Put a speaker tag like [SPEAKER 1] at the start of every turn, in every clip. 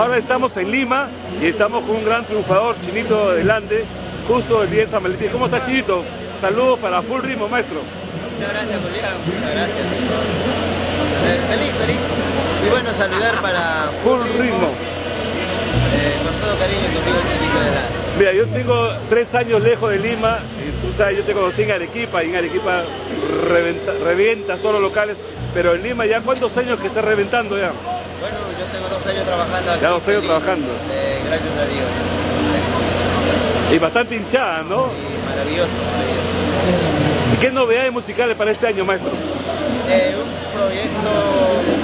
[SPEAKER 1] Ahora estamos en Lima y estamos con un gran triunfador, Chinito del Ande, justo el día de San Valentín. ¿Cómo está, Chinito? Saludos para Full Ritmo, maestro.
[SPEAKER 2] Muchas gracias, Julián, muchas gracias. Feliz. Y bueno, saludar para
[SPEAKER 1] Full Ritmo.
[SPEAKER 2] Con todo cariño, tu amigo Chinito del Ande.
[SPEAKER 1] Mira, yo tengo 3 años lejos de Lima, y tú sabes, yo te conocí en Arequipa, y en Arequipa revientas todos los locales, pero en Lima ya, ¿cuántos años que estás reventando ya?
[SPEAKER 2] Bueno, yo tengo 2 años trabajando aquí.
[SPEAKER 1] Ya 2 años trabajando.
[SPEAKER 2] Gracias a Dios.
[SPEAKER 1] Y bastante hinchada, ¿no?
[SPEAKER 2] Sí, maravilloso.
[SPEAKER 1] ¿Y qué novedades musicales para este año, maestro?
[SPEAKER 2] Un proyecto,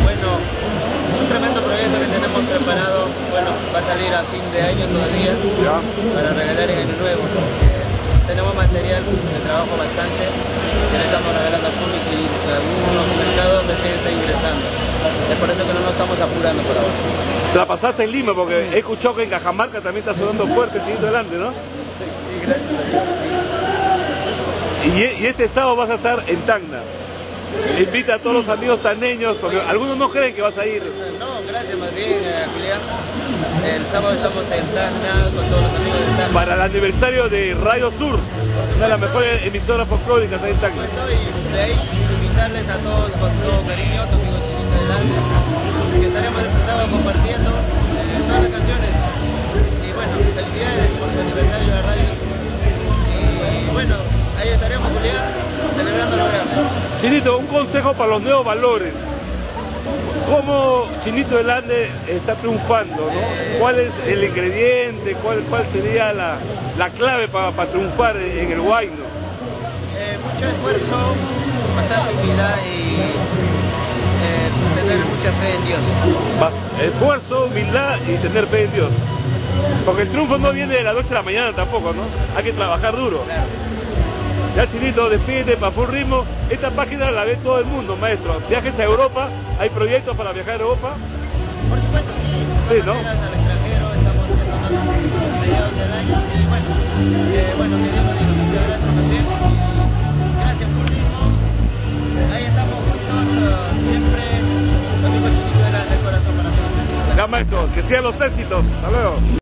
[SPEAKER 2] bueno, un tremendo proyecto que tenemos preparado. Bueno, va a salir a fin de año todavía,
[SPEAKER 1] Ya.
[SPEAKER 2] para regalar en año nuevo. Tenemos material de trabajo bastante que le estamos regalando al público y algunos mercados recién están ingresando. Es por eso que no nos estamos apurando por ahora.
[SPEAKER 1] Te la pasaste en Lima, porque he escuchado que en Cajamarca también está sonando fuerte, Chinito del Ande, ¿no?
[SPEAKER 2] Sí, gracias a Dios, sí.
[SPEAKER 1] Y este sábado vas a estar en Tacna. Invita a todos los amigos taneños, porque algunos no creen que vas a ir.
[SPEAKER 2] No, gracias más bien, Julián. El sábado estamos en Tacna con todos los amigos de Tacna.
[SPEAKER 1] Para el aniversario de Radio Sur, una de las mejores emisoras folclóricas ahí en Tacna.
[SPEAKER 2] Y de ahí invitarles a todos con todo cariño, a tu amigo Chinito del Ande, que estaremos este sábado compartiendo todas las canciones. Y bueno, felicidades por su aniversario de la radio. Y bueno, ahí estaremos, Julián, celebrando lo grande.
[SPEAKER 1] Chinito, un consejo para los nuevos valores. ¿Cómo Chinito del Ande está triunfando, ¿no? ¿Cuál es el ingrediente? ¿Cuál sería la clave para triunfar en el huayno?
[SPEAKER 2] Mucho esfuerzo, bastante humildad y tener mucha fe en Dios.
[SPEAKER 1] Esfuerzo, humildad y tener fe en Dios. Porque el triunfo no viene de la noche a la mañana tampoco, ¿no? Hay que trabajar duro.
[SPEAKER 2] Claro.
[SPEAKER 1] Ya, Chinito, despídete para Full Ritmo. Esta página la ve todo el mundo, maestro. Viajes a Europa, ¿hay proyectos para viajar a Europa?
[SPEAKER 2] Por supuesto, sí.
[SPEAKER 1] Sí, ¿no?
[SPEAKER 2] Al extranjero, estamos yéndonos a mediados del año. Y bueno, que Dios lo diga. Muchas gracias también. Gracias por ritmo. Ahí estamos juntos, siempre. Tu amigo Chinito del Ande, de corazón para todos.
[SPEAKER 1] Ya, maestro, que sean los éxitos. Hasta luego.